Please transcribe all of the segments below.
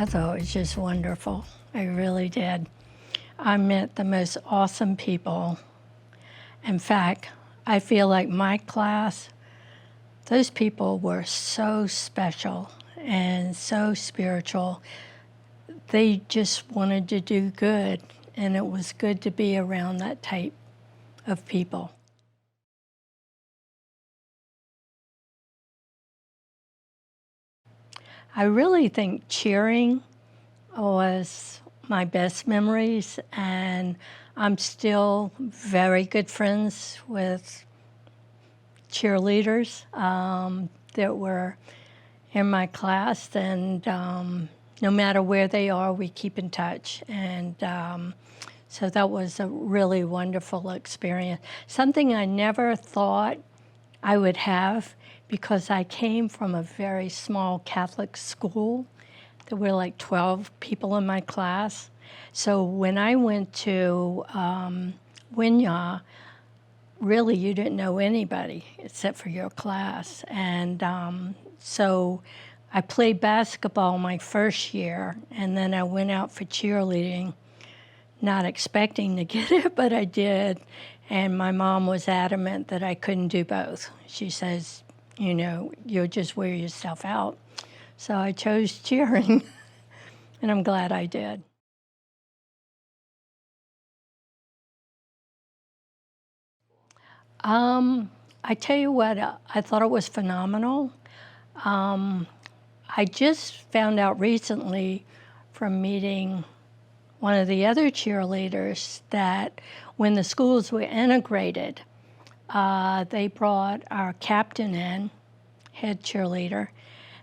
I thought it was just wonderful. I really did. I met the most awesome people. In fact, I feel like my class, those people were so special and so spiritual. They just wanted to do good, and it was good to be around that type of people. I really think cheering was my best memories, and I'm still very good friends with cheerleaders that were in my class, and no matter where they are, we keep in touch. And so that was a really wonderful experience. Something I never thought I would have, because I came from a very small Catholic school. There were like 12 people in my class. So when I went to Winyah, really you didn't know anybody except for your class. And so I played basketball my first year, and then I went out for cheerleading, not expecting to get it, but I did. And my mom was adamant that I couldn't do both. She says, you know, you'll just wear yourself out. So I chose cheering, and I'm glad I did. I tell you what, I thought it was phenomenal. I just found out recently from meeting one of the other cheerleaders that when the schools were integrated, they brought our captain in, head cheerleader,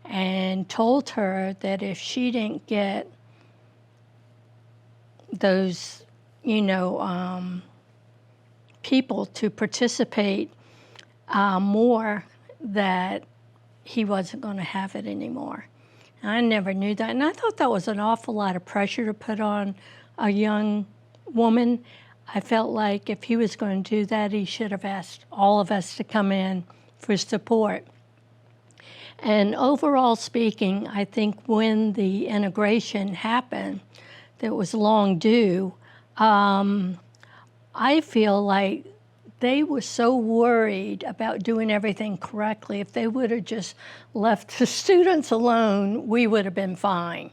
and told her that if she didn't get those, you know, people to participate more, that he wasn't going to have it anymore. And I never knew that, and I thought that was an awful lot of pressure to put on a young woman. I felt like if he was going to do that, he should have asked all of us to come in for support. And overall speaking, I think when the integration happened, that was long due, I feel like they were so worried about doing everything correctly. If they would have just left the students alone, we would have been fine.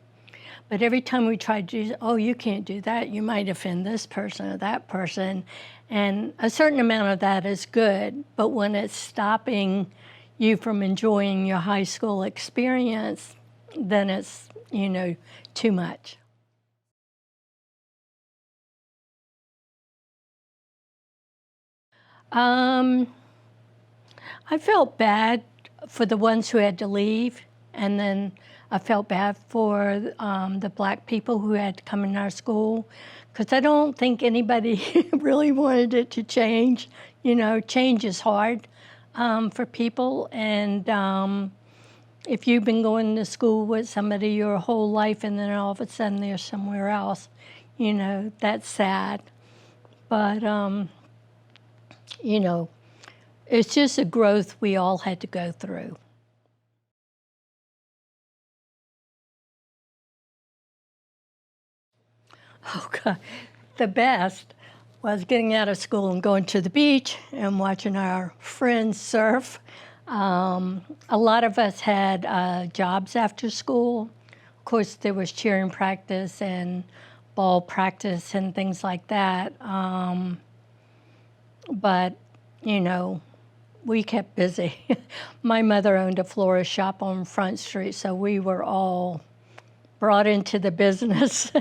But every time we tried to do, oh, you can't do that, you might offend this person or that person. And a certain amount of that is good, but when it's stopping you from enjoying your high school experience, then it's, you know, too much. I felt bad for the ones who had to leave, and then I felt bad for the black people who had to come in our school, because I don't think anybody really wanted it to change. You know, change is hard for people, and if you've been going to school with somebody your whole life and then all of a sudden they're somewhere else, you know, that's sad. But, you know, it's just a growth we all had to go through. Oh, God. The best was getting out of school and going to the beach and watching our friends surf. A lot of us had jobs after school. Of course, there was cheering practice and ball practice and things like that. But, you know, we kept busy. My mother owned a florist shop on Front Street, so we were all brought into the business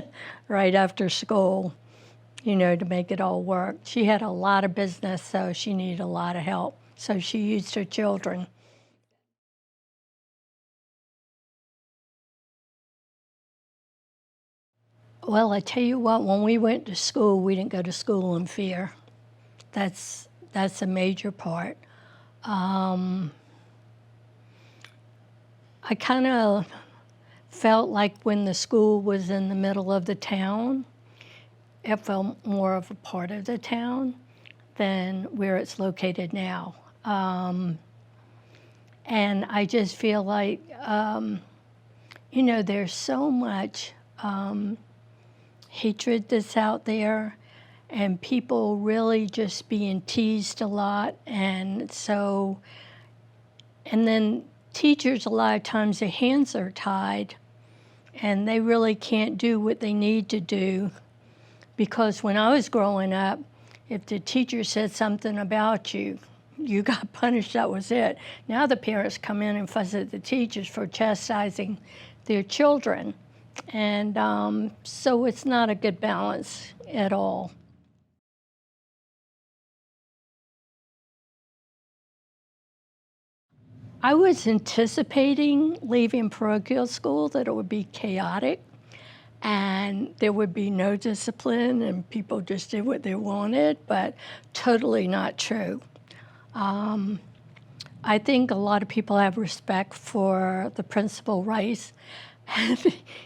right after school, you know, to make it all work. She had a lot of business, so she needed a lot of help. So she used her children. Well, I tell you what, when we went to school, we didn't go to school in fear. That's a major part. I kind of felt like when the school was in the middle of the town, it felt more of a part of the town than where it's located now. And I just feel like you know, there's so much hatred that's out there, and people really just being teased a lot. And so, and then teachers, a lot of times their hands are tied and they really can't do what they need to do. Because when I was growing up, if the teacher said something about you, you got punished, that was it. Now the parents come in and fuss at the teachers for chastising their children. And so it's not a good balance at all. I was anticipating leaving parochial school that it would be chaotic and there would be no discipline and people just did what they wanted, but totally not true. I think a lot of people have respect for the principal Rice. And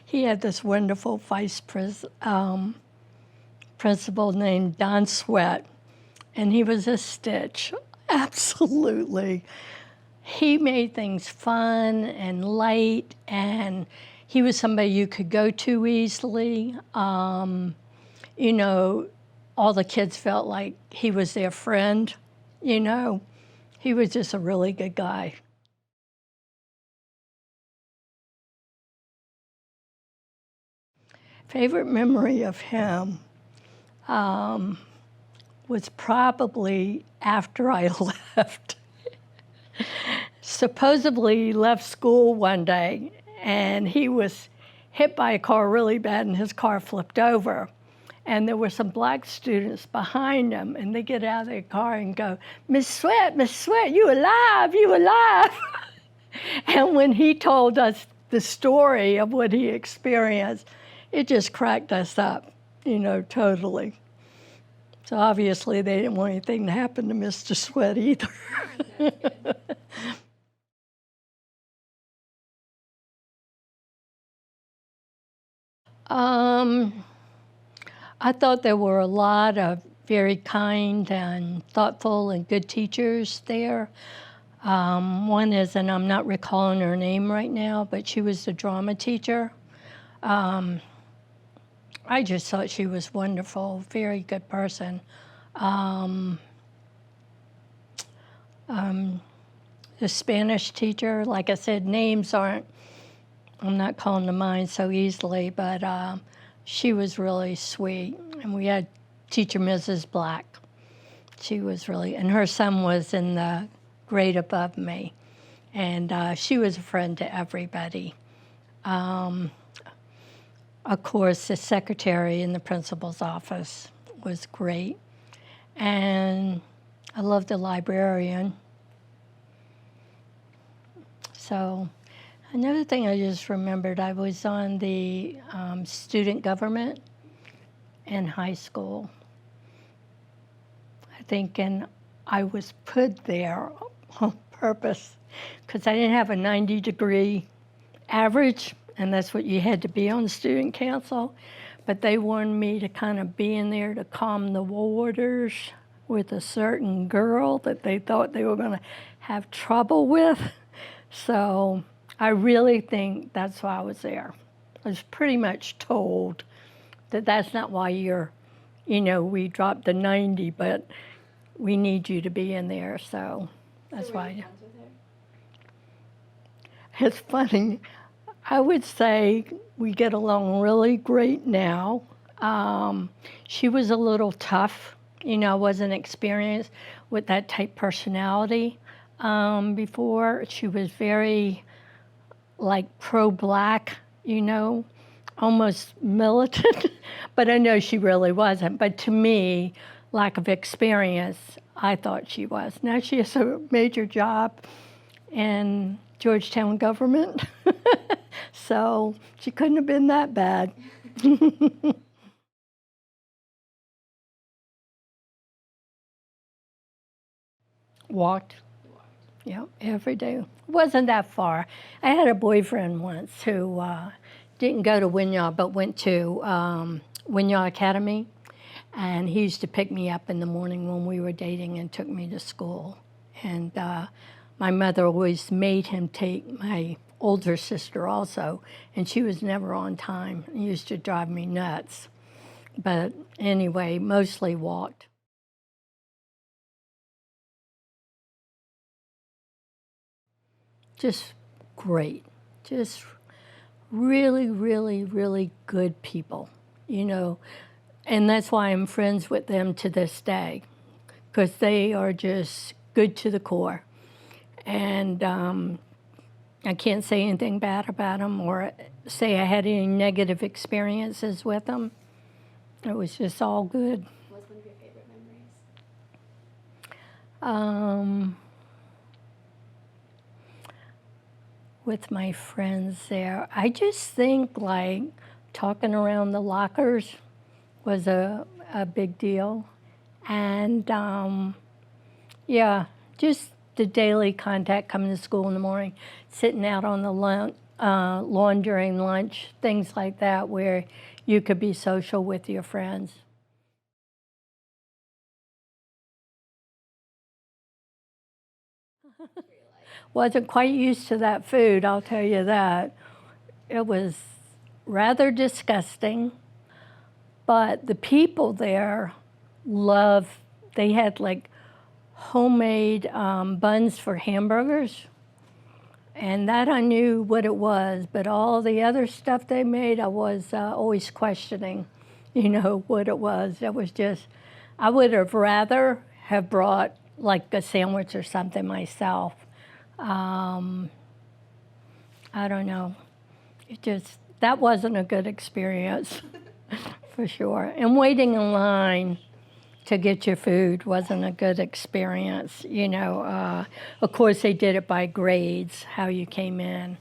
he had this wonderful principal named Don Sweat, and he was a stitch, absolutely. He made things fun and light, and he was somebody you could go to easily. You know, all the kids felt like he was their friend, you know. He was just a really good guy. Favorite memory of him was probably after I left. Supposedly he left school one day and he was hit by a car really bad and his car flipped over. And there were some black students behind him and they get out of their car and go, Miss Sweat, you alive, you alive. And when he told us the story of what he experienced, it just cracked us up, you know, totally. So obviously they didn't want anything to happen to Mr. Sweat either. I thought there were a lot of very kind and thoughtful and good teachers there. One is, and I'm not recalling her name right now, but she was the drama teacher. I just thought she was wonderful, very good person. The Spanish teacher, like I said, names aren't, I'm not calling to mind so easily, but she was really sweet. And we had teacher Mrs. Black. She was really, and her son was in the grade above me. And she was a friend to everybody. Of course, the secretary in the principal's office was great. And I loved the librarian. So another thing I just remembered, I was on the student government in high school. I think, and I was put there on purpose because I didn't have a 90-degree average, and that's what you had to be on the student council. But they wanted me to kind of be in there to calm the waters with a certain girl that they thought they were going to have trouble with. So I really think that's why I was there. I was pretty much told that that's not why you're, you know, we dropped the 90, but we need you to be in there. So that's why. It's funny. I would say we get along really great now. She was a little tough. You know, I wasn't experienced with that type personality before. She was very, like, pro-black, you know, almost militant. But I know she really wasn't. But to me, lack of experience, I thought she was. Now she has a major job in Georgetown government. So she couldn't have been that bad. Walked. Yeah, every day. It wasn't that far. I had a boyfriend once who didn't go to Winyah, but went to Winyah Academy. And he used to pick me up in the morning when we were dating and took me to school. And my mother always made him take my older sister also, and she was never on time. It used to drive me nuts. But anyway, mostly walked. Just great. Just really, really, really good people, you know. And that's why I'm friends with them to this day, because they are just good to the core. And I can't say anything bad about them or say I had any negative experiences with them. It was just all good. What's one of your favorite memories? With my friends there, I just think like talking around the lockers was a big deal. And yeah, just the daily contact, coming to school in the morning, sitting out on the lawn during lunch, things like that, where you could be social with your friends. Wasn't quite used to that food, I'll tell you that. It was rather disgusting, but the people there they had like homemade buns for hamburgers. And that I knew what it was, but all the other stuff they made, I was always questioning, you know, what it was. It was just, I would have rather have brought like a sandwich or something myself. I don't know. That wasn't a good experience, for sure. And waiting in line to get your food wasn't a good experience. You know, of course they did it by grades, how you came in.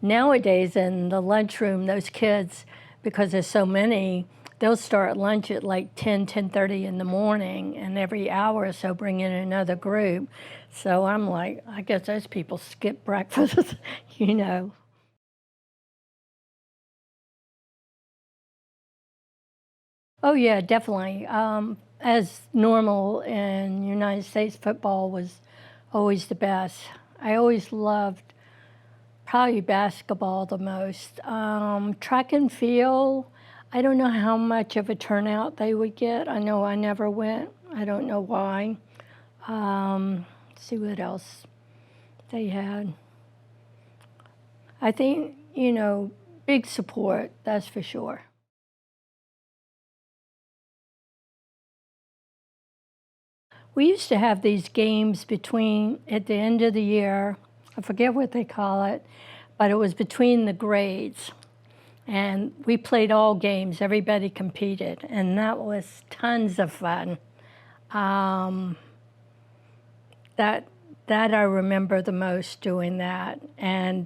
Nowadays in the lunchroom, those kids, because there's so many, they'll start lunch at like 10:30 in the morning, and every hour or so bring in another group. So I'm like, I guess those people skip breakfast, you know. Oh yeah, definitely. As normal in United States, football was always the best. I always loved probably basketball the most. Track and field, I don't know how much of a turnout they would get. I know I never went. I don't know why. Let's see what else they had. I think, you know, big support, that's for sure. We used to have these games at the end of the year, I forget what they call it, but it was between the grades. And we played all games, everybody competed, and that was tons of fun. Um, that I remember the most, doing that. And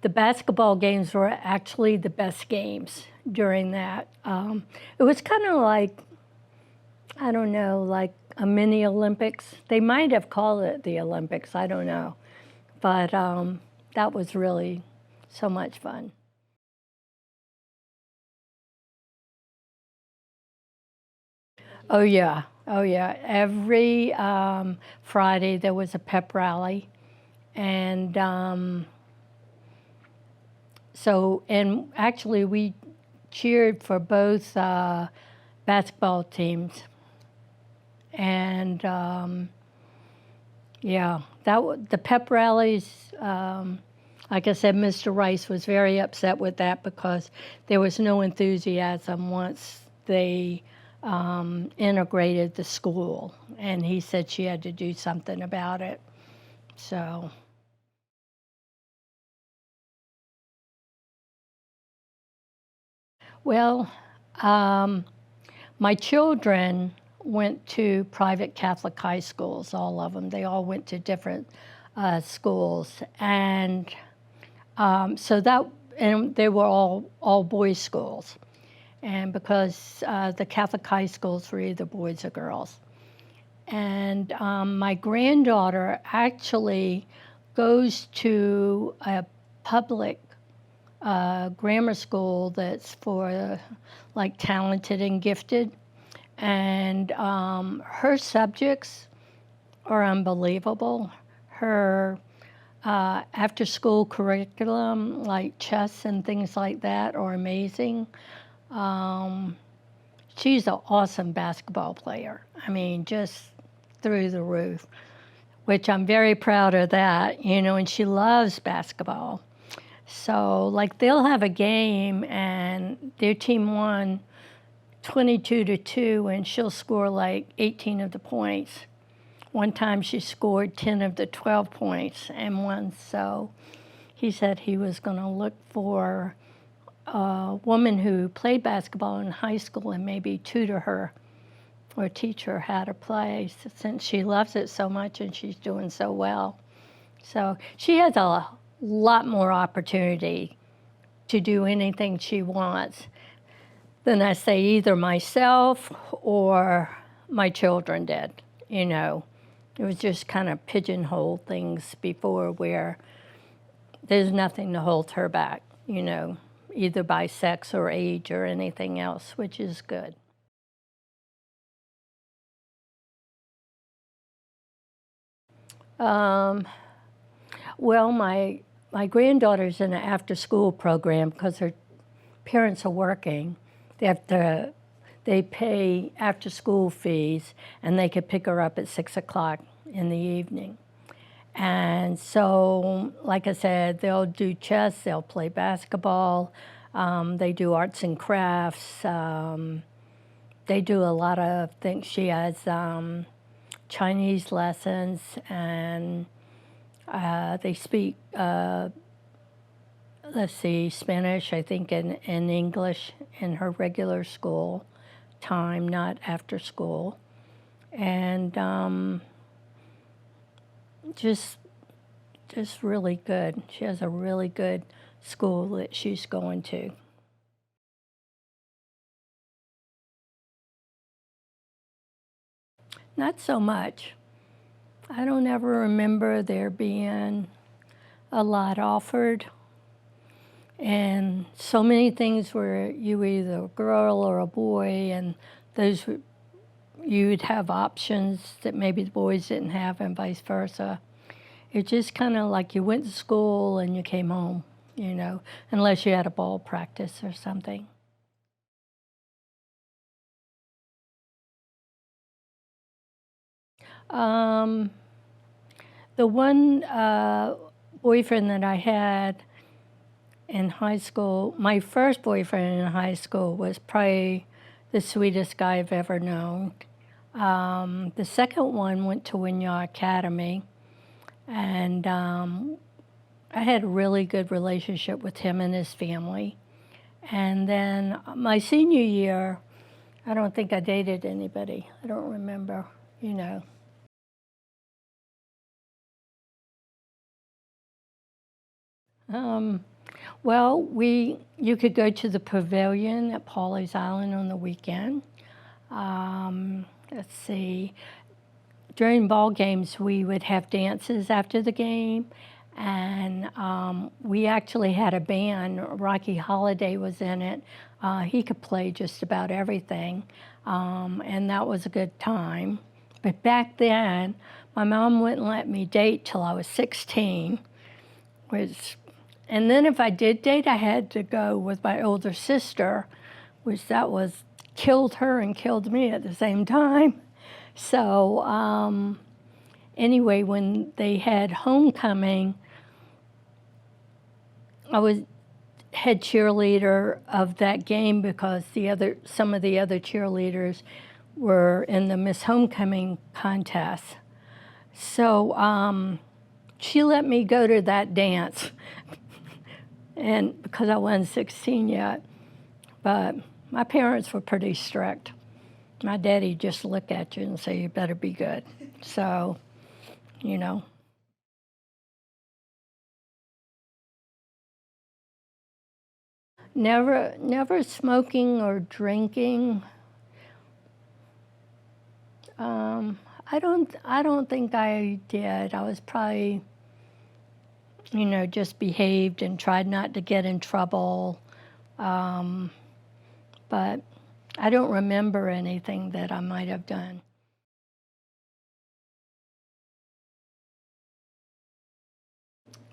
the basketball games were actually the best games during that. It was kind of like, I don't know, like a mini Olympics. They might have called it the Olympics, I don't know. But that was really so much fun. Oh yeah, oh yeah. Every Friday there was a pep rally, and and actually we cheered for both basketball teams, and yeah, the pep rallies. Like I said, Mr. Rice was very upset with that because there was no enthusiasm once they integrated the school, and he said she had to do something about it. So, well, um, my children went to private Catholic high schools, all of them. They all went to different schools, and and they were all boys' schools. And because the Catholic high schools were either boys or girls. And my granddaughter actually goes to a public grammar school that's for like talented and gifted. And her subjects are unbelievable. Her After-school curriculum, like chess and things like that, are amazing. She's an awesome basketball player. I mean, just through the roof, which I'm very proud of that, you know, and she loves basketball. So, like, they'll have a game and their team won 22-2, and she'll score like 18 of the points. One time she scored 10 of the 12 points and won. So he said he was going to look for a woman who played basketball in high school and maybe tutor her or teach her how to play, since she loves it so much and she's doing so well. So she has a lot more opportunity to do anything she wants than, I say, either myself or my children did, you know. It was just kind of pigeonhole things before, where there's nothing to hold her back, you know, either by sex or age or anything else, which is good. Well, my granddaughter's in an after-school program because her parents are working. They pay after-school fees, and they could pick her up at 6 o'clock in the evening. And so, like I said, they'll do chess, they'll play basketball, they do arts and crafts, they do a lot of things. She has Chinese lessons, and they speak, let's see, Spanish, I think, and English in her regular school time, not after school. And just really good. She has a really good school that she's going to. Not so much. I don't ever remember there being a lot offered. And so many things where you were either a girl or a boy, and those you'd have options that maybe the boys didn't have, and vice versa. It's just kind of like you went to school and you came home, you know, unless you had a ball practice or something. The one boyfriend that I had in high school, my first boyfriend in high school, was probably the sweetest guy I've ever known. The second one went to Winyah Academy, and I had a really good relationship with him and his family. And then my senior year, I don't think I dated anybody. I don't remember, you know. Well, you could go to the pavilion at Pawleys Island on the weekend. Let's see. During ball games, we would have dances after the game, and we actually had a band. Rocky Holiday was in it. He could play just about everything, and that was a good time. But back then, my mom wouldn't let me date till I was 16, and then if I did date, I had to go with my older sister, which that was killed her and killed me at the same time. So anyway, when they had homecoming, I was head cheerleader of that game because some of the other cheerleaders were in the Miss Homecoming contest. So she let me go to that dance, and because I wasn't 16 yet. But my parents were pretty strict. My daddy just look at you and say, you better be good. So, you know. Never smoking or drinking. I don't think I did. I was probably, you know, just behaved and tried not to get in trouble. But I don't remember anything that I might have done.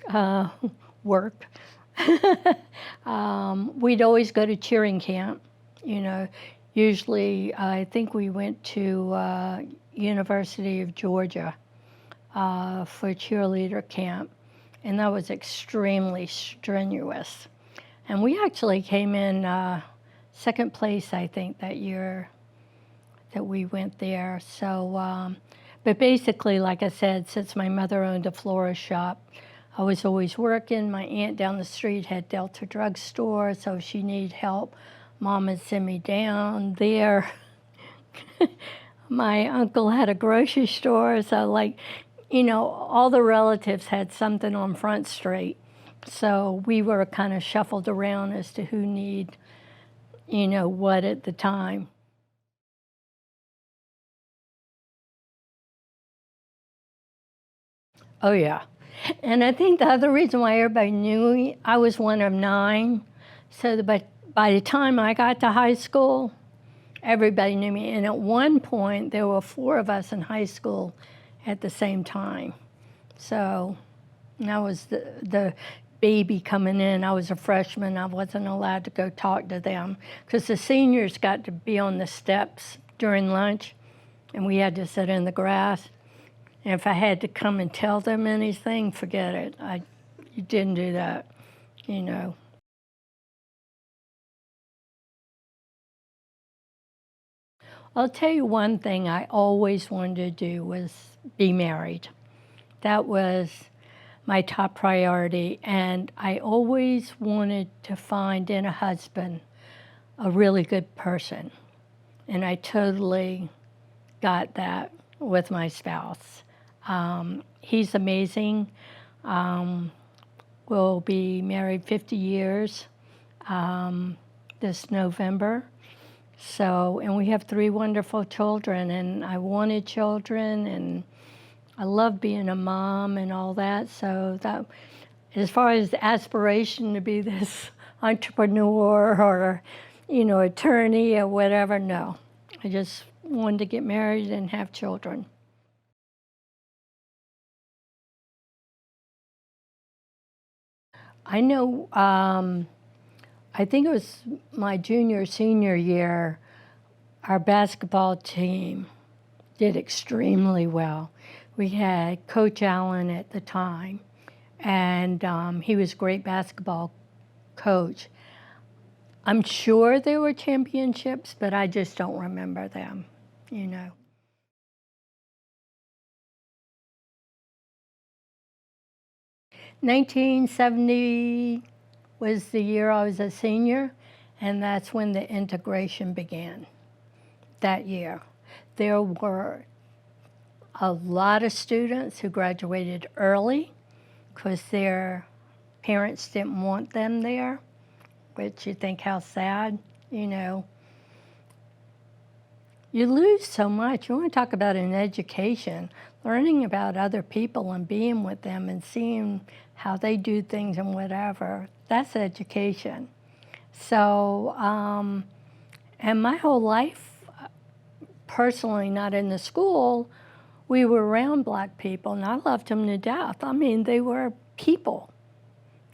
uh, work. We'd always go to cheering camp, you know. Usually, I think we went to University of Georgia for cheerleader camp, and that was extremely strenuous. And we actually came in second place, I think, that year that we went there. So, but basically, like I said, since my mother owned a florist shop, I was always working. My aunt down the street had Delta Drug Store, so if she needed help, Mom would send me down there. My uncle had a grocery store, so like, you know, all the relatives had something on Front Street. So we were kind of shuffled around as to who need, you know, what at the time. Oh, yeah. And I think the other reason why everybody knew me, I was one of 9. So by the time I got to high school, everybody knew me. And at one point, there were 4 of us in high school at the same time. So and I was the baby coming in. I was a freshman. I wasn't allowed to go talk to them because the seniors got to be on the steps during lunch, and we had to sit in the grass. And if I had to come and tell them anything, forget it. You didn't do that, you know. I'll tell you one thing I always wanted to do was be married. That was my top priority, and I always wanted to find in a husband a really good person. And I totally got that with my spouse. He's amazing. We'll be married 50 years this November. So, and we have 3 wonderful children, and I wanted children, and I love being a mom and all that. So that, as far as the aspiration to be this entrepreneur or, you know, attorney or whatever, no. I just wanted to get married and have children. I know, I think it was my junior, senior year, our basketball team did extremely well. We had Coach Allen at the time, and he was a great basketball coach. I'm sure there were championships, but I just don't remember them, you know. 1970 was the year I was a senior, and that's when the integration began, that year. There were a lot of students who graduated early because their parents didn't want them there, which you think how sad, you know. You lose so much. You want to talk about an education, learning about other people and being with them and seeing how they do things and whatever. That's education. So, and my whole life, personally, not in the school, we were around Black people, and I loved them to death. I mean, they were people.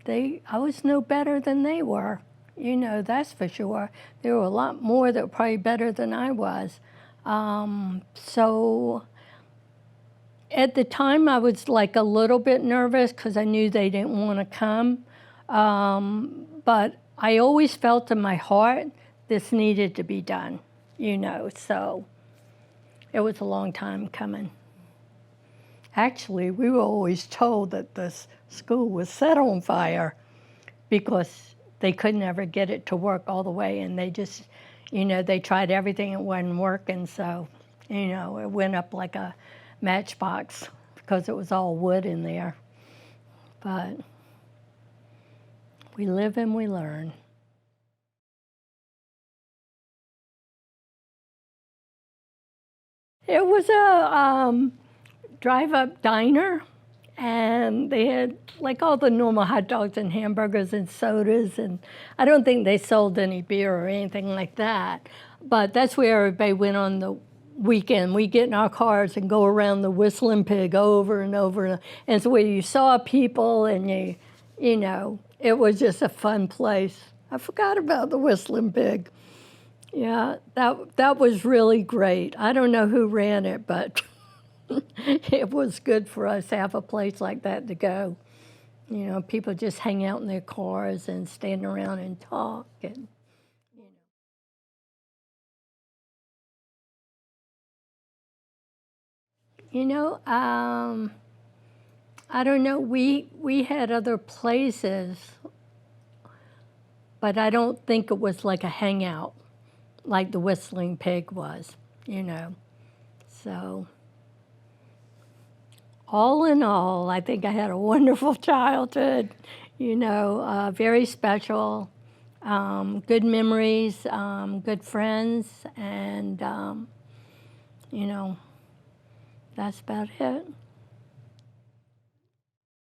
I was no better than they were. You know, that's for sure. There were a lot more that were probably better than I was. So at the time, I was like a little bit nervous because I knew they didn't want to come. But I always felt in my heart this needed to be done, you know, so it was a long time coming. Actually, we were always told that this school was set on fire because they could never get it to work all the way, and they just, you know, they tried everything, it wasn't working, so, you know, it went up like a matchbox because it was all wood in there. But we live and we learn. It was a drive-up diner, and they had like all the normal hot dogs and hamburgers and sodas, and I don't think they sold any beer or anything like that. But that's where everybody went on the weekend, we get in our cars and go around the Whistling Pig over and over. And so where you saw people and you know, it was just a fun place. I forgot about the Whistling Pig. Yeah, that was really great. I don't know who ran it, but it was good for us to have a place like that to go. You know, people just hang out in their cars and stand around and talk. And you know, I don't know. We had other places, but I don't think it was like a hangout like the Whistling Pig was. You know, so. All in all, I think I had a wonderful childhood, you know, very special, good memories, good friends, and, you know, that's about it.